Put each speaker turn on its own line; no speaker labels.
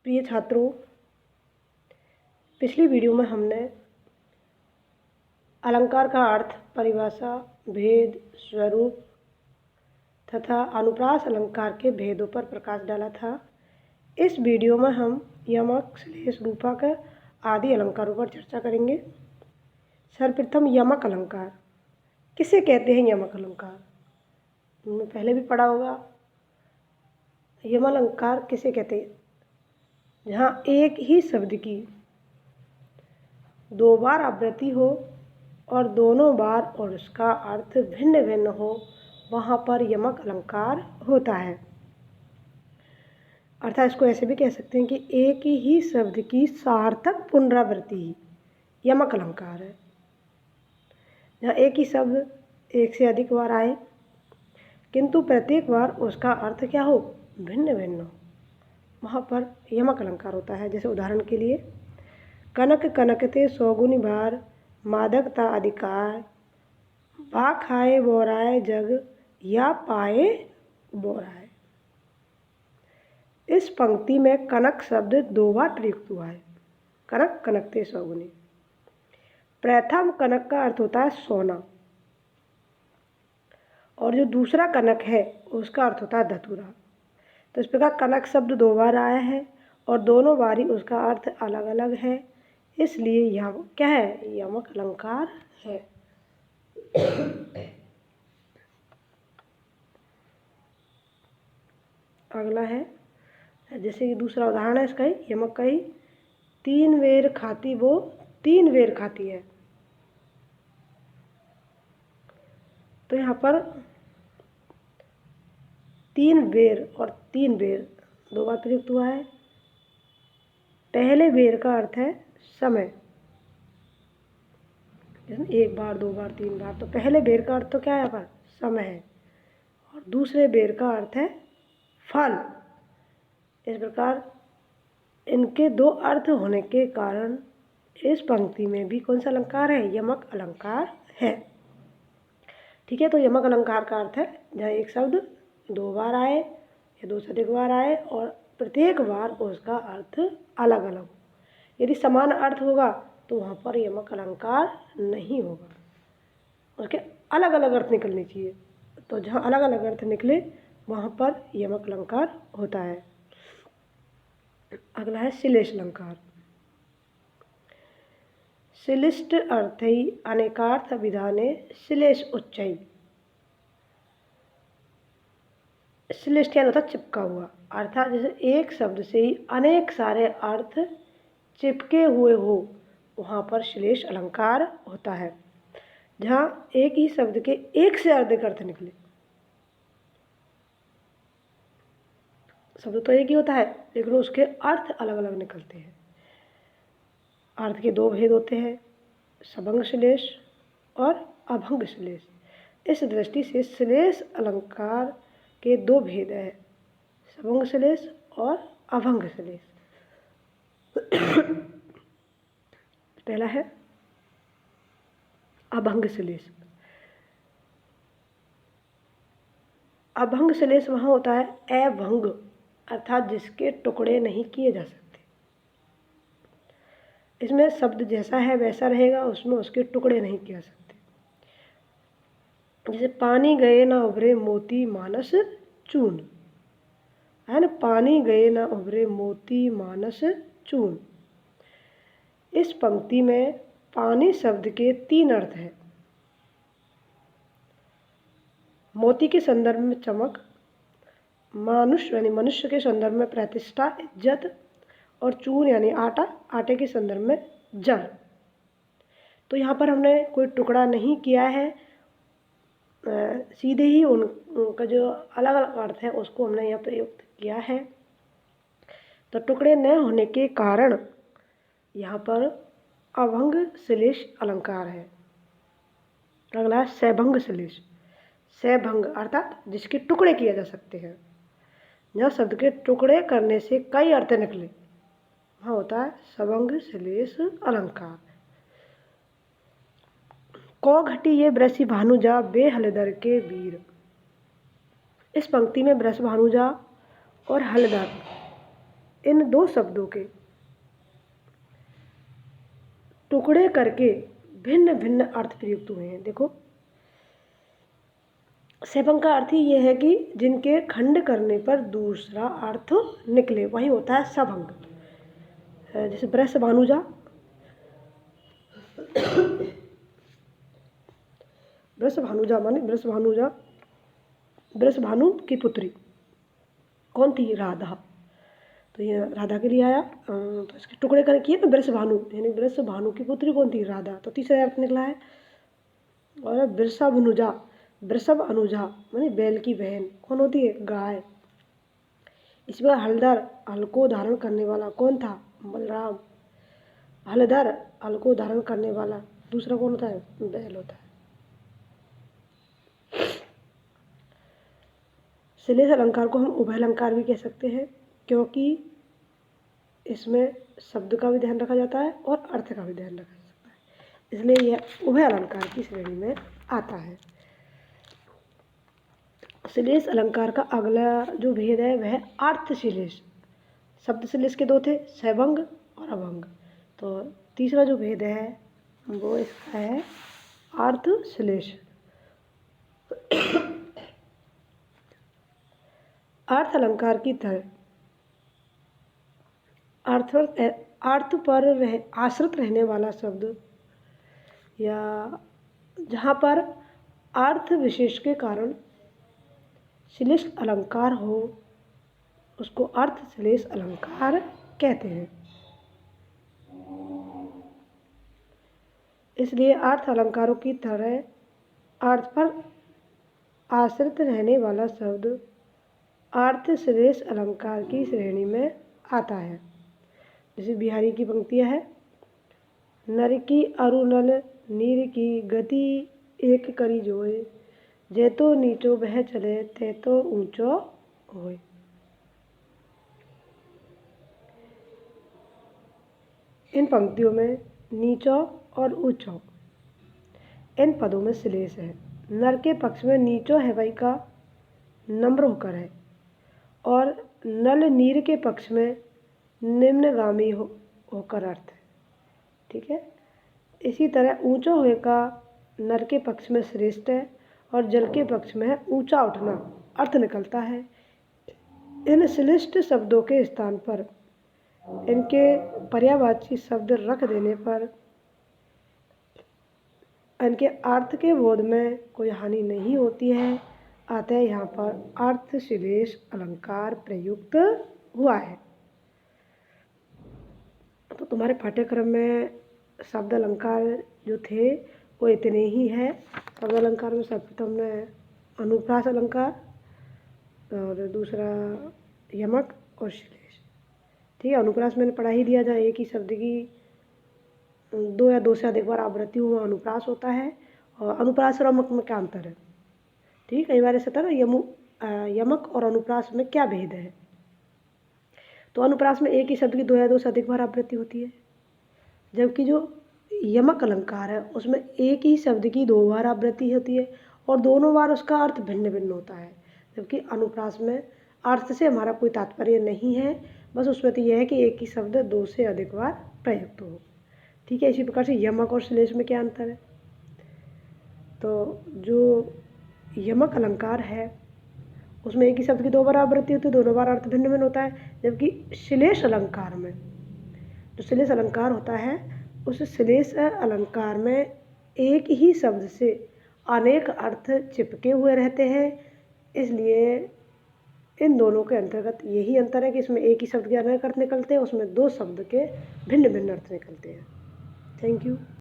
प्रिय छात्रों, पिछली वीडियो में हमने अलंकार का अर्थ, परिभाषा, भेद, स्वरूप तथा अनुप्रास अलंकार के भेदों पर प्रकाश डाला था। इस वीडियो में हम यमक, श्लेष, रूपक आदि अलंकारों पर चर्चा करेंगे। सर्वप्रथम यमक अलंकार किसे कहते हैं? यमक अलंकार तुमने पहले भी पढ़ा होगा। यमक अलंकार किसे कहते हैं? जहाँ एक ही शब्द की दो बार आवृत्ति हो और दोनों बार और उसका अर्थ भिन्न भिन्न हो, वहाँ पर यमक अलंकार होता है। अर्थात इसको ऐसे भी कह सकते हैं कि एक ही शब्द की सार्थक पुनरावृत्ति ही यमक अलंकार है। जहाँ एक ही शब्द एक से अधिक बार आए किंतु प्रत्येक बार उसका अर्थ क्या हो? भिन्न भिन्न हो, वहाँ पर यमक अलंकार होता है। जैसे उदाहरण के लिए, कनक कनकते सौगुनी भार, मादकता अधिकार, बा खाए बोराए जग, या पाए बोराए। इस पंक्ति में कनक शब्द दो बार प्रयुक्त हुआ है। कनक कनकते सौगुनी। प्रथम कनक का अर्थ होता है सोना, और जो दूसरा कनक है उसका अर्थ होता है धतूरा। तो इस प्रकार कनक शब्द दो बार आया है और दोनों बारी उसका अर्थ अलग अलग है, इसलिए यह क्या है? यमक अलंकार है। अगला है, जैसे कि दूसरा उदाहरण है इसका ही, यमक का ही, तीन वेर खाती वो तीन वेर खाती है। तो यहाँ पर तीन बेर और तीन बेर दो बार प्रयुक्त हुआ है। पहले बेर का अर्थ है समय, जैसे एक बार, दो बार, तीन बार। तो पहले बेर का अर्थ तो क्या है? यहाँ पर समय है, और दूसरे बेर का अर्थ है फल। इस प्रकार इनके दो अर्थ होने के कारण इस पंक्ति में भी कौन सा अलंकार है? यमक अलंकार है। ठीक है, तो यमक अलंकार का अर्थ है जहाँ एक शब्द दो बार आए या दो से अधिक बार आए और प्रत्येक बार उसका अर्थ अलग अलग हो। यदि समान अर्थ होगा तो वहाँ पर यमक अलंकार नहीं होगा, उसके अलग अलग अर्थ निकलने चाहिए। तो जहाँ अलग अलग अर्थ निकले वहाँ पर यमक अलंकार होता है। अगला है श्लेष अलंकार। श्लिष्ट अर्थै अनेकार्थ विधाने श्लेष उच्चै। श्लिष्ट क्या होता है? चिपका हुआ। अर्थात जैसे एक शब्द से ही अनेक सारे अर्थ चिपके हुए हो, वहाँ पर श्लेष अलंकार होता है। जहाँ एक ही शब्द के एक से अधिक अर्थ निकले। शब्द तो एक ही होता है लेकिन उसके अर्थ अलग अलग निकलते हैं। अर्थ के दो भेद होते हैं, सभंग श्लेष और अभंग श्लेष। इस दृष्टि से श्लेष अलंकार के दो भेद हैं, सभंग श्लेष और अभंग श्लेष। पहला है अभंग श्लेष। अभंग श्लेष वहाँ होता है अभंग, अर्थात जिसके टुकड़े नहीं किए जा सकते। इसमें शब्द जैसा है वैसा रहेगा, उसमें उसके टुकड़े नहीं किए जा सकते। जैसे पानी गए ना उभरे मोती मानस चून, है ना? पानी गए ना उभरे मोती मानस चून। इस पंक्ति में पानी शब्द के तीन अर्थ हैं। मोती के संदर्भ में चमक, मानुष यानी मनुष्य के संदर्भ में प्रतिष्ठा, इज्जत, और चून यानी आटा, आटे के संदर्भ में जल। तो यहाँ पर हमने कोई टुकड़ा नहीं किया है, सीधे ही उनका जो अलग अलग अर्थ है उसको हमने यहाँ प्रयुक्त किया है। तो टुकड़े न होने के कारण यहाँ पर अभंग श्लेष अलंकार है। अगला है सभंग श्लेष। सभंग अर्थात जिसके टुकड़े किए जा सकते हैं। जहाँ शब्द के टुकड़े करने से कई अर्थ निकले, वहाँ होता है सभंग श्लेष अलंकार। को घटी ये वृषि भानुजा बे हलदर के वीर। इस पंक्ति में वृष भानुजा और हलदर इन दो शब्दों के टुकड़े करके भिन्न भिन्न अर्थ प्रयुक्त हुए हैं। देखो, सेवंग का अर्थ ही ये है कि जिनके खंड करने पर दूसरा अर्थ निकले, वही होता है सभंग। जैसे वृष भानुजा, वृष भानुजा माने वृष भानु की पुत्री कौन थी? राधा। तो ये राधा के लिए आया, तो इसके टुकड़े करके किए ना वृष भानु, यानी वृष भानु की पुत्री कौन थी? राधा। तो तीसरा अर्थ निकला है। और वृषभ अनुजा माने बैल की बहन कौन होती है? गाय। इसमें हलधर, हल को धारण करने वाला कौन था? बलराम। हलधर, हल को धारण करने वाला दूसरा कौन होता है? बैल होता है। श्लेष अलंकार को हम उभय अलंकार भी कह सकते हैं, क्योंकि इसमें शब्द का भी ध्यान रखा जाता है और अर्थ का भी ध्यान रखा जाता है, इसलिए यह उभय अलंकार की श्रेणी में आता है। श्लेष अलंकार का अगला जो भेद है वह अर्थ श्लेष। शब्द श्लेष के दो थे, सैभंग और अभंग। तो तीसरा जो भेद है वो इसका है अर्थ श्लेष। अर्थ अलंकार की तरह अर्थ पर आश्रित रहने वाला शब्द या जहाँ पर अर्थ विशेष के कारण श्लेष अलंकार हो उसको अर्थ श्लेष अलंकार कहते हैं। इसलिए अर्थ अलंकारों की तरह अर्थ पर आश्रित रहने वाला शब्द अर्थ श्लेष अलंकार की श्रेणी में आता है। जैसे बिहारी की पंक्तियाँ है, नर की अरु नल नीर की गति एक करी जोए, जे तो नीचो बह चले ते तो ऊंचो होए। इन पंक्तियों में नीचो और ऊंचो इन पदों में श्लेष है। नर के पक्ष में नीचो हैवाई का नम्र होकर है और नल नीर के पक्ष में निम्नगामी होकर अर्थ है। ठीक है। इसी तरह ऊंचो हुए का नर के पक्ष में श्रेष्ठ है और जल के पक्ष में है ऊंचा उठना अर्थ निकलता है। इन श्लिष्ट शब्दों के स्थान पर इनके पर्यायवाची शब्द रख देने पर इनके अर्थ के बोध में कोई हानि नहीं होती है, अतः यहाँ पर अर्थ श्लेष अलंकार प्रयुक्त हुआ है। तो तुम्हारे पाठ्यक्रम में शब्द अलंकार जो थे वो इतने ही है। शब्द अलंकार में सर्वप्रथम ने अनुप्रास अलंकार और दूसरा यमक और श्लेष। ठीक है। अनुप्रास मैंने पढ़ा ही दिया, जहाँ एक ही शब्द की दो या दो से अधिक बार आवृत्ति हुआ अनुप्रास होता है। और अनुप्रास और यमक में क्या अंतर है? ठीक, कई बार ऐसा था ना, यमक और अनुप्रास में क्या भेद है? तो अनुप्रास में एक ही शब्द की दो या दो से अधिक बार आवृत्ति होती है, जबकि जो यमक अलंकार है उसमें एक ही शब्द की दो बार आवृत्ति होती है और दोनों बार उसका अर्थ भिन्न भिन्न होता है। जबकि अनुप्रास में अर्थ से हमारा कोई तात्पर्य नहीं है, बस उसमें तो यह है कि एक ही शब्द दो से अधिक बार प्रयुक्त हो। ठीक है। इसी प्रकार से यमक और श्लेष में क्या अंतर है? तो जो यमक अलंकार है उसमें एक ही शब्द की दो बार आवृत्ति होती है, दोनों बार अर्थ भिन्न भिन्न होता है। जबकि श्लेष अलंकार में, जो श्लेष अलंकार होता है उस श्लेष अलंकार में एक ही शब्द से अनेक अर्थ चिपके हुए रहते हैं। इसलिए इन दोनों के अंतर्गत यही अंतर है कि इसमें एक ही शब्द के अनेक अर्थ निकलते हैं, उसमें दो शब्द के भिन्न भिन्न अर्थ निकलते हैं। Thank you.